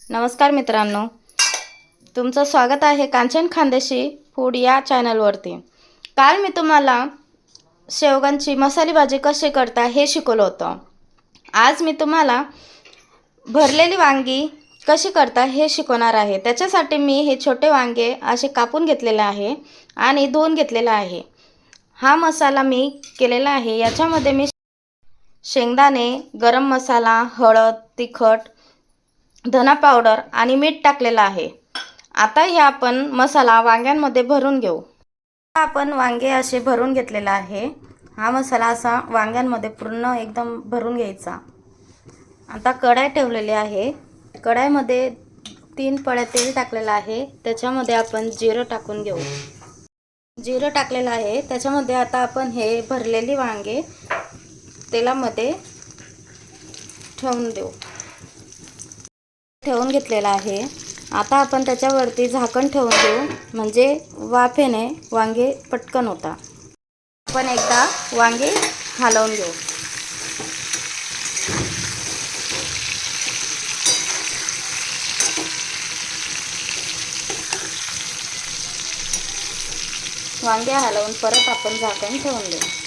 नमस्कार मित्रांनो, तुमचं स्वागत आहे कांचन खानदेशी फूड या चॅनलवरती। काल मी तुम्हाला शेवगांची मसाली भाजी कशी करता हे शिकवलं होतं। आज मी तुम्हाला भरलेली वांगी कशी करता हे शिकवणार आहे। त्याच्यासाठी मी हे छोटे वांगे असे कापून घेतलेले आहे आणि धुवून घेतलेला आहे। हा मसाला मी केलेला आहे। याच्यामध्ये मी शेंगदाणे, गरम मसाला, हळद, तिखट, धना पावडर आणि मीठ टाकलेलं आहे। आता हे आपण मसाला वांग्यांमध्ये भरून घेऊ। आपण वांगे असे भरून घेतलेला आहे। हा मसाला असा वांग्यांमध्ये पूर्ण एकदम भरून घ्यायचा। आता कढाई ठेवलेली आहे। कढाईमध्ये 3 पळ्या तेल टाकलेलं आहे। त्याच्यामध्ये आपण जिरं टाकून घेऊ। जिरं टाकलेलं आहे। त्याच्यामध्ये आता आपण हे भरलेली वांगे तेलामध्ये ठेवून देऊ। ठेवून घेतलेला आहे। आता आपण त्याच्यावरती झाकण ठेवून देऊ, म्हणजे वाफेने वांगे पटकन होतात। आपण एकदा वांगे हलवून घेऊ। वांगे हलवून परत आपण झाकण ठेवून देऊ।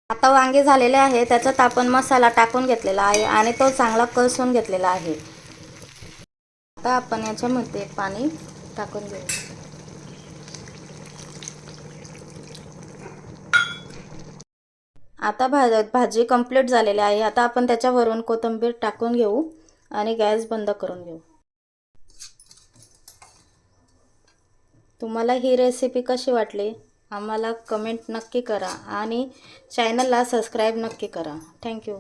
आता वांगे झालेले आहे। त्याच्यात आपण मसाला टाकून घेतलेला आहे आणि तो चांगला कलसून घेतलेला आहे। आता आपण याच्यामध्ये पाणी टाकून घेऊ। आता भाजी कंप्लीट झालेली आहे। आता आपण त्याच्यावरून कोथिंबीर टाकून घेऊ आणि गॅस बंद करून घेऊ। तुम्हाला ही रेसिपी कशी वाटली आम्हाला कमेंट नक्की करा आणि चॅनलला सबस्क्राईब नक्की करा। थँक्यू।